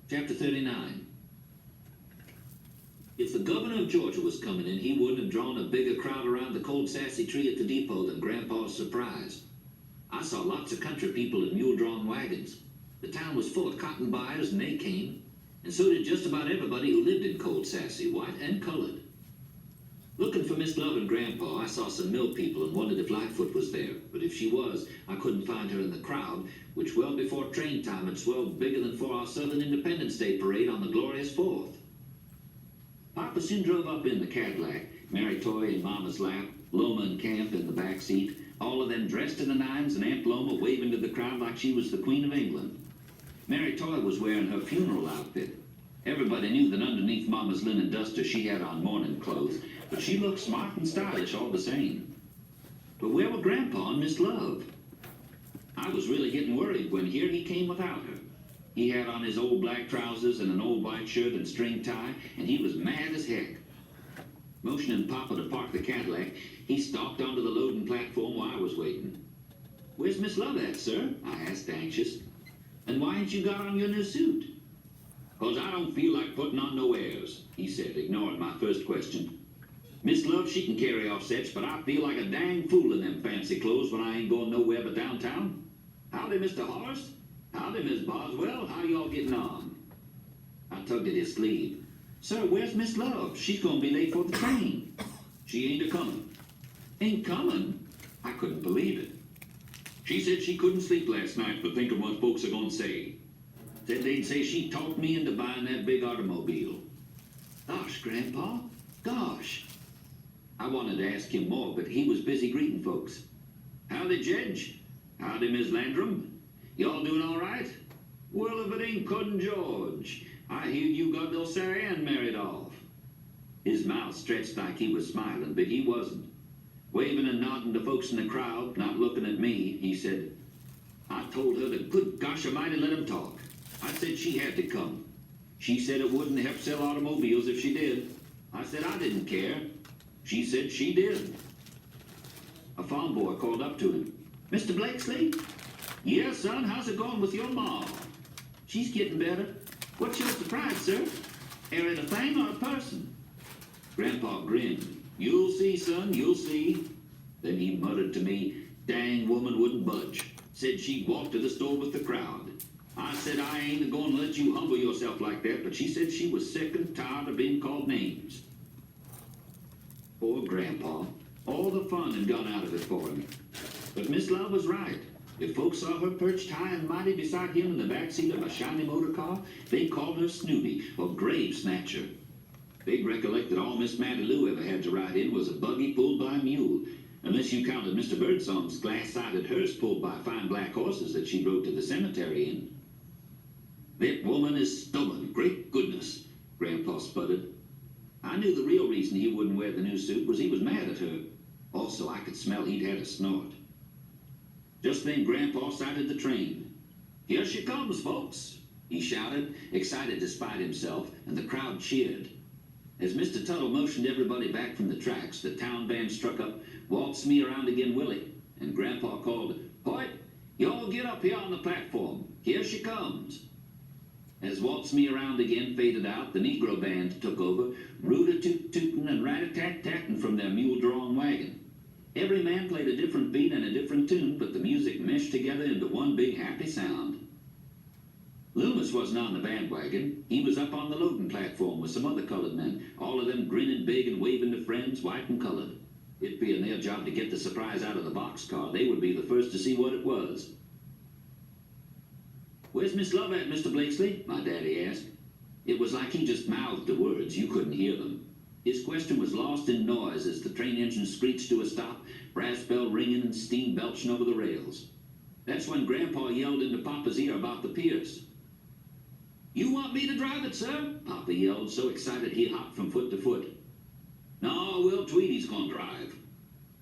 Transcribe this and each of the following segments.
Chapter 39. If the governor of Georgia was coming in, he wouldn't have drawn a bigger crowd around the cold sassy tree at the depot than Grandpa's surprise. I saw lots of country people in mule-drawn wagons. The town was full of cotton buyers, and they came. And so did just about everybody who lived in Cold Sassy, white and colored. Looking for Miss Love and Grandpa, I saw some mill people and wondered if Lightfoot was there. But if she was, I couldn't find her in the crowd, which well before train time had swelled bigger than for our Southern Independence Day parade on the glorious 4th. Papa soon drove up in the Cadillac, Mary Toy in Mama's lap, Loma and Camp in the back seat, all of them dressed to the nines, and Aunt Loma waving to the crowd like she was the Queen of England. Mary Toy was wearing her funeral outfit. Everybody knew that underneath Mama's linen duster she had on mourning clothes, but she looked smart and stylish all the same. But where were Grandpa and Miss Love? I was really getting worried when here he came without her. He had on his old black trousers and an old white shirt and string tie, and he was mad as heck. Motioning Papa to park the Cadillac, he stalked onto the loading platform while I was waiting. "Where's Miss Love at, sir?" I asked, anxious. "And why ain't you got on your new suit?" "'Cause I don't feel like putting on no airs," he said, ignoring my first question. "Miss Love, she can carry off sets, but I feel like a dang fool in them fancy clothes when I ain't going nowhere but downtown. Howdy, Mr. Horace. Howdy, Miss Boswell. How y'all getting on?" I tugged at his sleeve. "Sir, where's Miss Love? She's gonna be late for the train." "She ain't a-comin'." "Ain't coming?" I couldn't believe it. "She said she couldn't sleep last night for thinking what folks are gonna say. Said they'd say she talked me into buying that big automobile." "Gosh, Grandpa, gosh." I wanted to ask him more, but he was busy greeting folks. "Howdy, Jedge. Howdy, Miss Landrum. Y'all doing all right? Well, if it ain't Cousin George, I hear you got little Sarah Ann married off." His mouth stretched like he was smiling, but he wasn't. Waving and nodding to folks in the crowd, not looking at me, he said, "I told her to good gosh almighty let him talk. I said she had to come. She said it wouldn't help sell automobiles if she did. I said I didn't care. She said she did." A farm boy called up to him. "Mr. Blakesley?" "Yes, son, how's it going with your ma?" "She's getting better. What's your surprise, sir? Are it a thing or a person?" Grandpa grinned. "You'll see, son, you'll see." Then he muttered to me, "Dang woman wouldn't budge. Said she'd walk to the store with the crowd. I said I ain't going to let you humble yourself like that, but she said she was sick and tired of being called names." Poor Grandpa. All the fun had gone out of it for him. But Miss Love was right. If folks saw her perched high and mighty beside him in the back seat of a shiny motor car, they'd call her Snoopy or Grave Snatcher. They'd recollect that all Miss Matty Lou ever had to ride in was a buggy pulled by a mule, unless you counted Mr. Birdsong's glass-sided hearse pulled by fine black horses that she rode to the cemetery in. "That woman is stubborn, great goodness," Grandpa sputtered. I knew the real reason he wouldn't wear the new suit was he was mad at her. Also, I could smell he'd had a snort. Just then Grandpa sighted the train. "Here she comes, folks," he shouted, excited despite himself, and the crowd cheered. As Mr. Tuttle motioned everybody back from the tracks, the town band struck up "Waltz Me Around Again, Willie," and Grandpa called, "Hoyt, y'all get up here on the platform. Here she comes." As "Waltz Me Around Again" faded out, the Negro band took over, root-a-toot-tootin' and rat-a-tat-tattin' from their mule-drawn wagon. Every man played a different beat and a different tune, but the music meshed together into one big happy sound. Loomis wasn't on the bandwagon. He was up on the loading platform with some other colored men, all of them grinning big and waving to friends, white and colored. It being their job to get the surprise out of the boxcar, they would be the first to see what it was. "Where's Miss Love at, Mr. Blakesley?" my daddy asked. It was like he just mouthed the words. You couldn't hear them. His question was lost in noise as the train engine screeched to a stop, brass bell ringing and steam belching over the rails. That's when Grandpa yelled into Papa's ear about the Pierce. "You want me to drive it, sir?" Papa yelled, so excited he hopped from foot to foot. "No, Will Tweedy's gonna drive."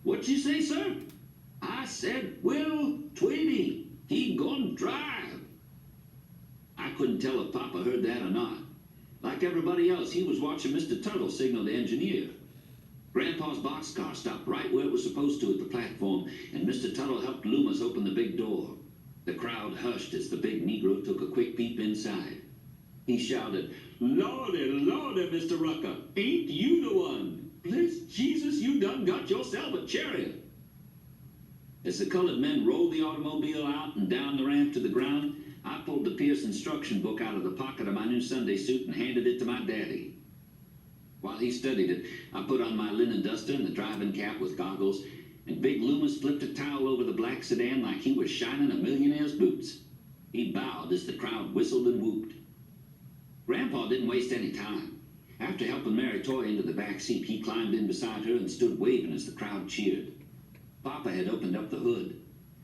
"What'd you say, sir?" "I said Will Tweedy. He gonna drive." I couldn't tell if Papa heard that or not. Like everybody else, he was watching Mr. Tuttle signal the engineer. Grandpa's boxcar stopped right where it was supposed to at the platform, and Mr. Tuttle helped Loomis open the big door. The crowd hushed as the big Negro took a quick peep inside. He shouted, "Lordy, Lordy, Mr. Rucker, ain't you the one? Bless Jesus, you done got yourself a chariot." As the colored men rolled the automobile out and down the ramp to the ground, I pulled the Pierce instruction book out of the pocket of my new Sunday suit and handed it to my daddy. While he studied it, I put on my linen duster and the driving cap with goggles, and Big Loomis flipped a towel over the black sedan like he was shining a millionaire's boots. He bowed as the crowd whistled and whooped. Grandpa didn't waste any time. After helping Mary Toy into the back seat, he climbed in beside her and stood waving as the crowd cheered. Papa had opened up the hood.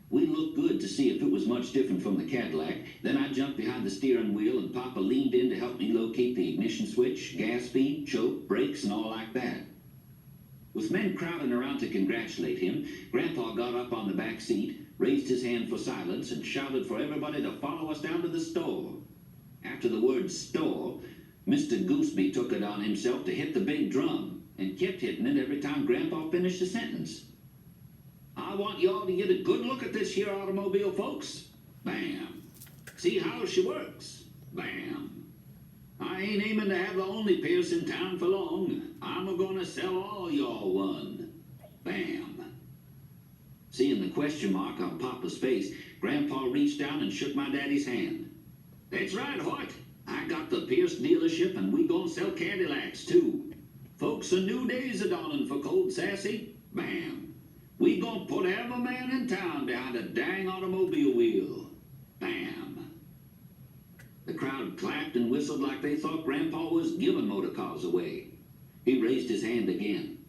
We looked good to see if it was much different from the Cadillac. Then I jumped behind the steering wheel and Papa leaned in to help me locate the ignition switch, gas speed, choke, brakes, and all like that. With men crowding around to congratulate him, Grandpa got up on the back seat, raised his hand for silence, and shouted for everybody to follow us down to the store. After the word store, Mr. Gooseby took it on himself to hit the big drum and kept hitting it every time Grandpa finished a sentence. "I want y'all to get a good look at this here automobile, folks. Bam. See how she works. Bam. I ain't aiming to have the only Pierce in town for long. I'm a-gonna sell all y'all one. Bam." Seeing the question mark on Papa's face, Grandpa reached down and shook my daddy's hand. "That's right, Hoyt. I got the Pierce dealership and we gonna sell Cadillacs too. Folks, a new day's a-dawning for Cold Sassy. Bam. We gonna put every man in town behind a dang automobile wheel. Bam." The crowd clapped and whistled like they thought Grandpa was giving motor cars away. He raised his hand again.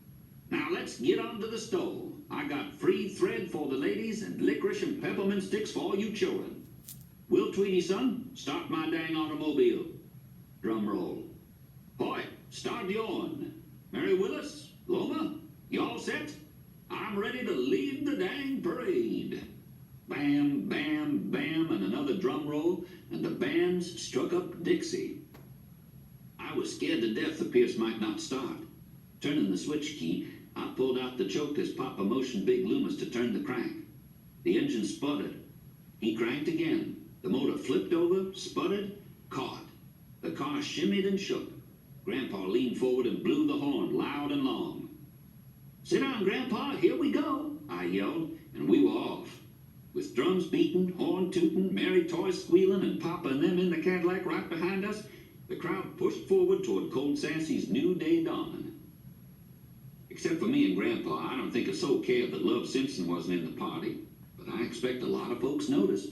"Now let's get on to the store. I got free thread for the ladies and licorice and peppermint sticks for all you children. Will Tweety, son, start my dang automobile." Drum roll. "Hoyt, start yourn. Mary Willis, Loma, y'all set? I'm ready to lead the dang parade." Bam, bam, bam, and another drum roll, and the bands struck up Dixie. I was scared to death the Pierce might not start. Turning the switch key, I pulled out the choke as Papa motioned Big Loomis to turn the crank. The engine sputtered. He cranked again. The motor flipped over, sputtered, caught. The car shimmied and shook. Grandpa leaned forward and blew the horn loud and long. "Sit down, Grandpa, here we go," I yelled, and we were off. With drums beating, horn tooting, Mary Toy squealing, and Papa and them in the Cadillac right behind us, the crowd pushed forward toward Cold Sassy's new day dawning. Except for me and Grandpa, I don't think a soul cared that Love Simpson wasn't in the party, but I expect a lot of folks noticed.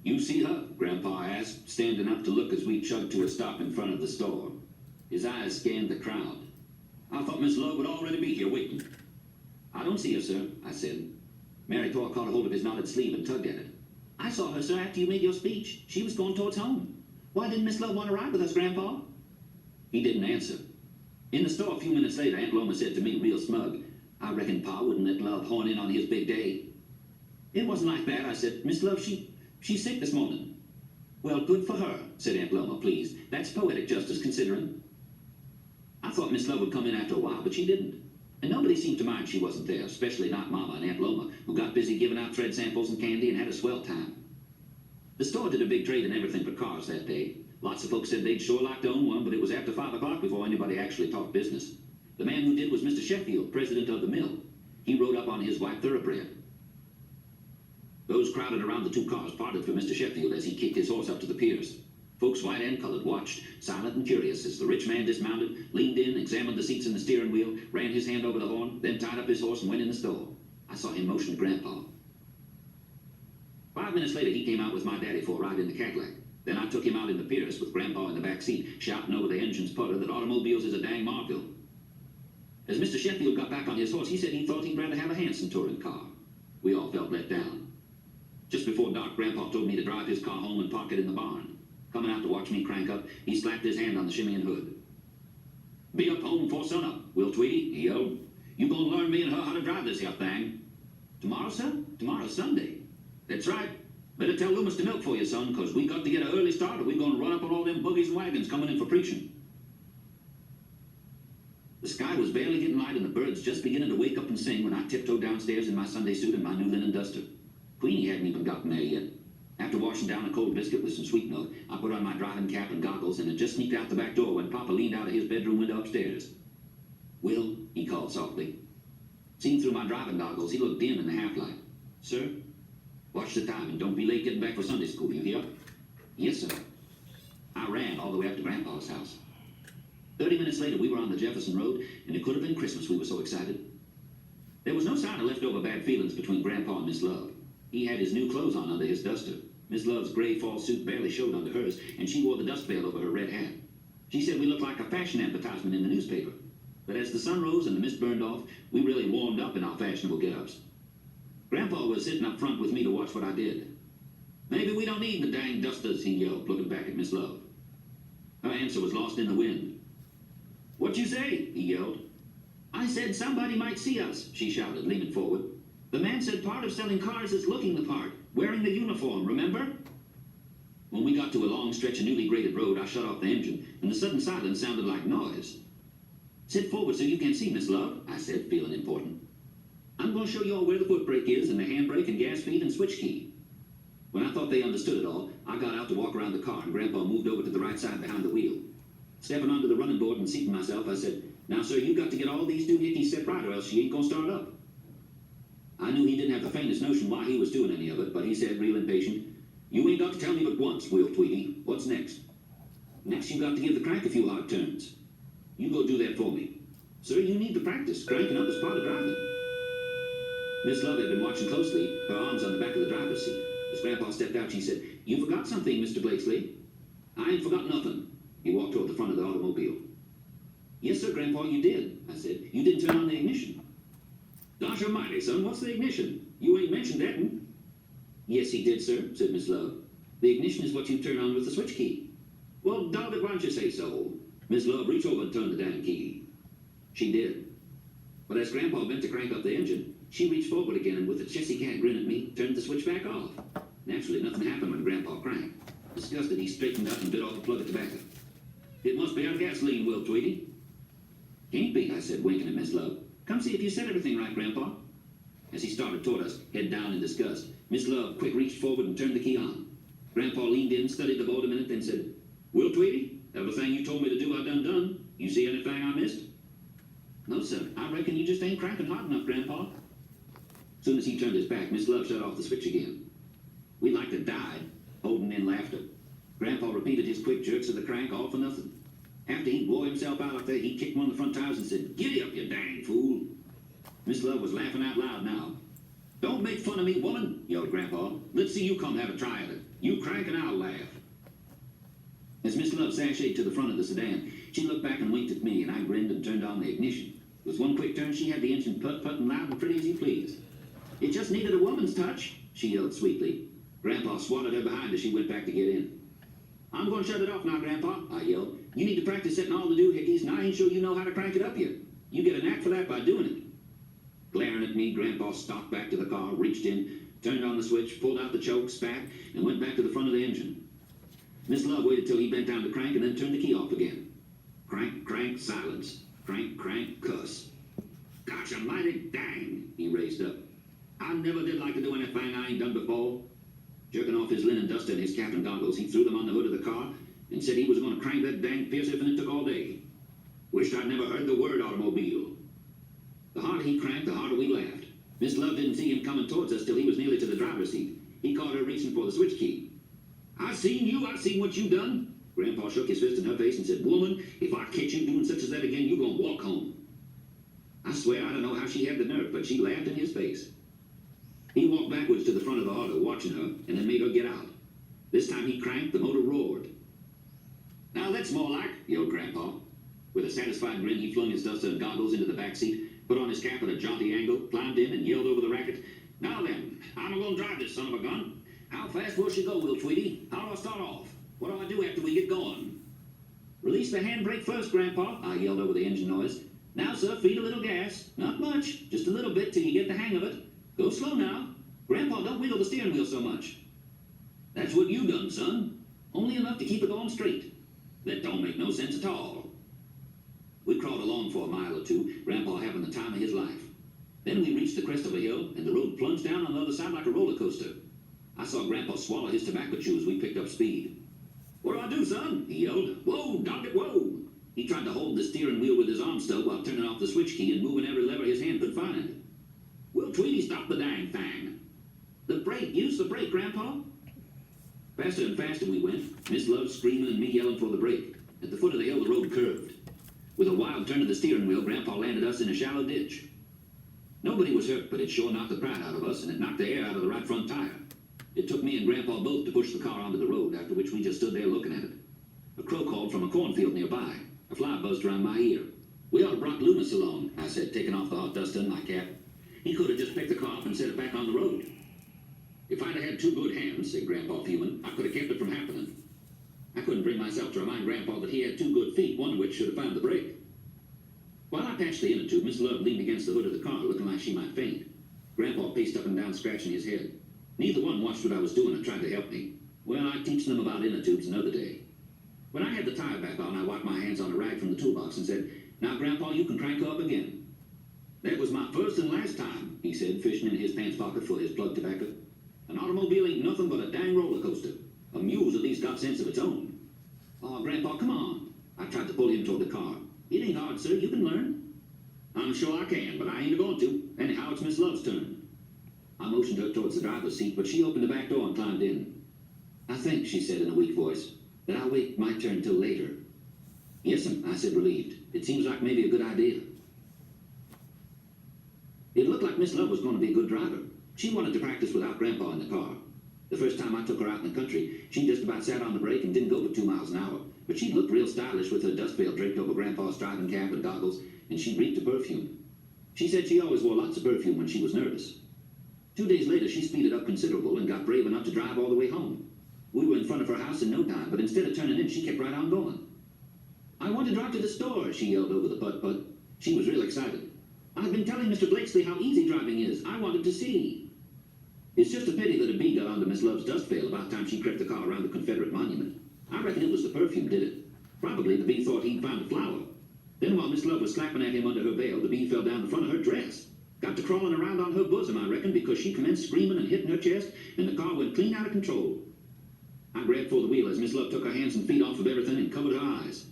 "You see her?" Grandpa asked, standing up to look as we chugged to a stop in front of the store. His eyes scanned the crowd. "I thought Miss Love would already be here waiting." "I don't see her, sir," I said. Mary Toy caught a hold of his knotted sleeve and tugged at it. "I saw her, sir, after you made your speech. She was going towards home. Why didn't Miss Love want to ride with us, Grandpa?" He didn't answer. In the store a few minutes later, Aunt Loma said to me, real smug, "I reckon Pa wouldn't let Love horn in on his big day." "It wasn't like that," I said. "Miss Love, she's sick this morning." "Well, good for her," said Aunt Loma, pleased. "That's poetic justice, considering." I thought Miss Love would come in after a while, but she didn't. And nobody seemed to mind she wasn't there, especially not Mama and Aunt Loma, who got busy giving out thread samples and candy and had a swell time. The store did a big trade in everything but cars that day. Lots of folks said they'd sure like to own one, but it was after 5 o'clock before anybody actually talked business. The man who did was Mr. Sheffield, president of the mill. He rode up on his white thoroughbred. Those crowded around the two cars parted for Mr. Sheffield as he kicked his horse up to the Pierce. Folks, white and colored, watched, silent and curious, as the rich man dismounted, leaned in, examined the seats and the steering wheel, ran his hand over the horn, then tied up his horse and went in the store. I saw him motion to Grandpa. 5 minutes later, he came out with my daddy for a ride in the Cadillac. Then I took him out in the Pierce with Grandpa in the back seat, shouting over the engine's putter that automobiles is a dang marvel. As Mr. Sheffield got back on his horse, he said he thought he'd rather have a Hanson touring car. We all felt let down. Just before dark, Grandpa told me to drive his car home and park it in the barn. Coming out to watch me crank up, he slapped his hand on the shimmying hood. "Be up home before sunup, Will Tweety," he yelled. "You gonna learn me and her how to drive this here thing." "Tomorrow, sir? Tomorrow's Sunday." "That's right. Better tell Loomis to milk for you, son, 'cause we got to get an early start or we gonna run up on all them buggies and wagons coming in for preaching." The sky was barely getting light and the birds just beginning to wake up and sing when I tiptoed downstairs in my Sunday suit and my new linen duster. Queenie hadn't even gotten there yet. After washing down a cold biscuit with some sweet milk, I put on my driving cap and goggles and had just sneaked out the back door when Papa leaned out of his bedroom window upstairs. "Will," he called softly. Seen through my driving goggles, he looked dim in the half-light. "Sir?" "Watch the time and don't be late getting back for Sunday school, you hear?" "Yes, sir." I ran all the way up to Grandpa's house. 30 minutes later, we were on the Jefferson Road, and it could have been Christmas, we were so excited. There was no sign of leftover bad feelings between Grandpa and Miss Love. He had his new clothes on under his duster. Miss Love's gray fall suit barely showed under hers, and she wore the dust veil over her red hat. She said we looked like a fashion advertisement in the newspaper. But as the sun rose and the mist burned off, we really warmed up in our fashionable get-ups. Grandpa was sitting up front with me to watch what I did. "Maybe we don't need the dang dusters," he yelled, looking back at Miss Love. Her answer was lost in the wind. "What you say?" he yelled. "I said somebody might see us," she shouted, leaning forward. "The man said part of selling cars is looking the part, wearing the uniform, remember?" When we got to a long stretch of newly graded road, I shut off the engine, and the sudden silence sounded like noise. "Sit forward so you can see, Miss Love," I said, feeling important. "I'm going to show you all where the foot brake is, and the handbrake and gas feed and switch key." When I thought they understood it all, I got out to walk around the car, and Grandpa moved over to the right side behind the wheel. Stepping onto the running board and seating myself, I said, "Now, sir, you've got to get all these doohickeys set right, or else she ain't going to start up." I knew he didn't have the faintest notion why he was doing any of it, but he said, real impatient, "You ain't got to tell me but once, Will Tweedy. What's next?" "Next, you got to give the crank a few hard turns." "You go do that for me." "Sir, you need to practice. Cranking up is part of driving." Miss Love had been watching closely, her arms on the back of the driver's seat. As Grandpa stepped out, she said, "You forgot something, Mr. Blakesley." "I ain't forgot nothing." He walked toward the front of the automobile. "Yes, sir, Grandpa, you did," I said. "You didn't turn on the ignition." "Gosh almighty, son, what's the ignition? You ain't mentioned that one." "Yes, he did, sir," said Miss Love. "The ignition is what you turn on with the switch key." "Well, dog it, why don't you say so?" Miss Love, reach over and turn the damn key. She did. But as Grandpa bent to crank up the engine, she reached forward again and with a chessy cat grin at me, turned the switch back off. Naturally, nothing happened when Grandpa cranked. Disgusted, he straightened up and bit off a plug of tobacco. "It must be our gasoline, Will Tweedy." "Can't be," I said, winking at Miss Love. "Come see if you said everything right, Grandpa." As he started toward us, head down in disgust, Miss Love quick reached forward and turned the key on. Grandpa leaned in, studied the board a minute, then said, "Will Tweedy, everything you told me to do, I done. You see anything I missed?" "No, sir. I reckon you just ain't cranking hard enough, Grandpa." Soon as he turned his back, Miss Love shut off the switch again. We like to die, holding in laughter. Grandpa repeated his quick jerks of the crank, all for nothing. After he wore himself out up there, he kicked one of the front tires and said, "Giddy up, you dang fool." Miss Love was laughing out loud now. "Don't make fun of me, woman," yelled Grandpa. "Let's see you come have a try at it. You crank and I'll laugh." As Miss Love sashayed to the front of the sedan, she looked back and winked at me, and I grinned and turned on the ignition. With one quick turn, she had the engine putt-putting loud and pretty as you please. "It just needed a woman's touch," she yelled sweetly. Grandpa swatted her behind as she went back to get in. "I'm going to shut it off now, Grandpa," I yelled. "You need to practice setting all the doohickeys, and I ain't sure you know how to crank it up yet. You get a knack for that by doing it." Glaring at me, Grandpa stalked back to the car, reached in, turned on the switch, pulled out the choke, spat, and went back to the front of the engine. Miss Love waited till he bent down to crank and then turned the key off again. Crank, crank, silence. Crank, crank, cuss. "Gosh almighty dang," he raised up. "I never did like to do anything I ain't done before." Jerking off his linen duster and his cap and goggles, he threw them on the hood of the car and said he was going to crank that dang fierce if it took all day. Wished I'd never heard the word automobile. The harder he cranked, the harder we laughed. Miss Love didn't see him coming towards us till he was nearly to the driver's seat. He caught her reaching for the switch key. "I seen you. I seen what you done." Grandpa shook his fist in her face and said, "Woman, if I catch you doing such as that again, you gonna walk home." I swear I don't know how she had the nerve, but she laughed in his face. He walked backwards to the front of the auto, watching her, and then made her get out. This time he cranked, the motor roared. "Now that's more like," yelled Grandpa. With a satisfied grin, he flung his duster and goggles into the back seat, put on his cap at a jaunty angle, climbed in, and yelled over the racket, "Now then, I'm going to drive this son of a gun. How fast will she go, Will Tweedy? How do I start off? What do I do after we get going?" "Release the handbrake first, Grandpa," I yelled over the engine noise. "Now, sir, feed a little gas. Not much, just a little bit till you get the hang of it. Go slow now. Grandpa, don't wiggle the steering wheel so much." "That's what you done, son. Only enough to keep it going straight. That don't make no sense at all." We crawled along for a mile or two, Grandpa having the time of his life. Then we reached the crest of a hill, and the road plunged down on the other side like a roller coaster. I saw Grandpa swallow his tobacco chew as we picked up speed. "What do I do, son?" he yelled. "Whoa, dog it, whoa!" He tried to hold the steering wheel with his arm still while turning off the switch key and moving every lever his hand could find. "Will Tweety stop the dang thing?" "The brake, use the brake, Grandpa." Faster and faster we went, Miss Love screaming and me yelling for the brake. At the foot of the hill, the road curved. With a wild turn of the steering wheel, Grandpa landed us in a shallow ditch. Nobody was hurt, but it sure knocked the pride out of us, and it knocked the air out of the right front tire. It took me and Grandpa both to push the car onto the road, after which we just stood there looking at it. A crow called from a cornfield nearby. A fly buzzed around my ear. "We ought to brought Loomis along," I said, taking off the hot dust in my cap. "He could have just picked the car up and set it back on the road." "If I'd have had two good hands," said Grandpa fuming, "I could have kept it from happening." I couldn't bring myself to remind Grandpa that he had two good feet, one of which should have found the brake. While I patched the inner tube, Miss Love leaned against the hood of the car, looking like she might faint. Grandpa paced up and down, scratching his head. Neither one watched what I was doing and tried to help me. Well, I'd teach them about inner tubes another day. When I had the tire back on, I wiped my hands on a rag from the toolbox and said, "Now, Grandpa, you can crank her up again." "That was my first and last time," he said, fishing in his pants pocket for his plug tobacco. "An automobile ain't nothing but a dang roller coaster. A mule's at least got sense of its own." "Oh, Grandpa, come on." I tried to pull him toward the car. "It ain't hard, sir. You can learn." "I'm sure I can, but I ain't going to. Anyhow, it's Miss Love's turn." I motioned her towards the driver's seat, but she opened the back door and climbed in. "I think," she said in a weak voice, "that I'll wait my turn till later." "Yes'm," I said, relieved. "It seems like maybe a good idea." It looked like Miss Love was going to be a good driver. She wanted to practice without Grandpa in the car. The first time I took her out in the country, she just about sat on the brake and didn't go but 2 miles an hour. But she looked real stylish with her dust veil draped over Grandpa's driving cap and goggles, and she reeked of perfume. She said she always wore lots of perfume when she was nervous. 2 days later, she speeded up considerable and got brave enough to drive all the way home. We were in front of her house in no time, but instead of turning in, she kept right on going. "I want to drive to the store," she yelled over the putt-putt. She was real excited. "I've been telling Mr. Blakesley how easy driving is. I wanted to see." It's just a pity that a bee got onto Miss Love's dust veil about time she crept the car around the Confederate monument. I reckon it was the perfume did it. Probably the bee thought he'd found a flower. Then while Miss Love was slapping at him under her veil, the bee fell down the front of her dress. Got to crawling around on her bosom, I reckon, because she commenced screaming and hitting her chest, and the car went clean out of control. I grabbed for the wheel as Miss Love took her hands and feet off of everything and covered her eyes.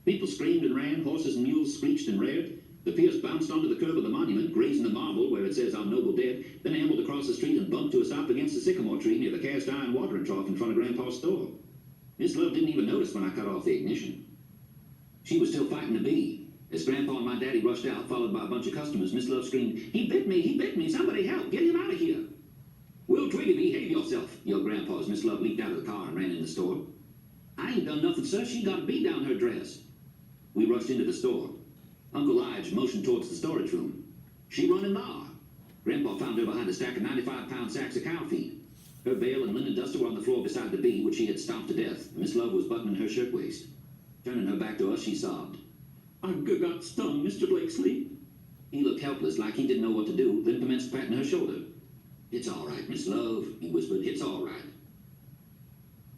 People screamed and ran, horses and mules screeched and reared. The Pierce bounced onto the curb of the monument, grazing the marble where it says "Our Noble Dead," then ambled across the street and bumped to a stop against the sycamore tree near the cast iron watering trough in front of Grandpa's store. Miss Love didn't even notice when I cut off the ignition. She was still fighting the bee. As Grandpa and my daddy rushed out, followed by a bunch of customers, Miss Love screamed, "He bit me! He bit me! Somebody help! Get him out of here!" "Will Twiggy, behave yourself!" yelled Grandpa as Miss Love leaped out of the car and ran in the store. "I ain't done nothing, sir. She got a bee down her dress." We rushed into the store. Uncle Lige motioned towards the storage room. "She running thar." Grandpa found her behind a stack of 95-pound sacks of cow feed. Her veil and linen duster were on the floor beside the bee, which she had stomped to death. Miss Love was buttoning her shirtwaist. Turning her back to us, she sobbed. "I got stung, Mr. Blakesley." He looked helpless, like he didn't know what to do, then commenced patting her shoulder. "It's all right, Miss Love," he whispered. "It's all right."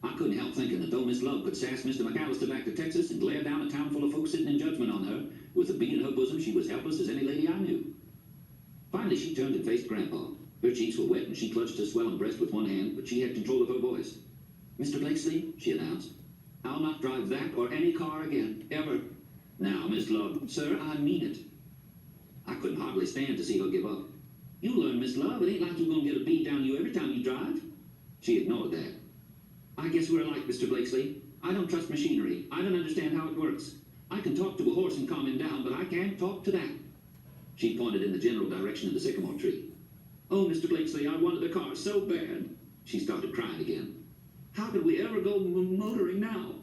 I couldn't help thinking that though Miss Love could sass Mr. McAllister back to Texas and glare down a town full of folks sitting in judgment on her, with a bee in her bosom, she was helpless as any lady I knew. Finally, she turned and faced Grandpa. Her cheeks were wet, and she clutched her swelling breast with one hand, but she had control of her voice. "Mr. Blakesley," she announced, "I'll not drive that or any car again, ever." "Now, Miss Love." "Sir, I mean it." I couldn't hardly stand to see her give up. "You learn, Miss Love. It ain't like you're going to get a bee down you every time you drive." She ignored that. "I guess we're alike, Mr. Blakesley. I don't trust machinery. I don't understand how it works. I can talk to a horse and calm him down, but I can't talk to that." She pointed in the general direction of the sycamore tree. "Oh, Mr. Blakesley, I wanted the car so bad." She started crying again. "How could we ever go motoring now?"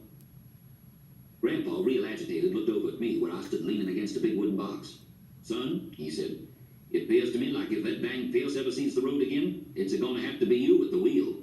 Grandpa, real agitated, looked over at me where I stood leaning against a big wooden box. "Son," he said, "it appears to me like if that dang Pierce ever sees the road again, it's a-gonna have to be you at the wheel."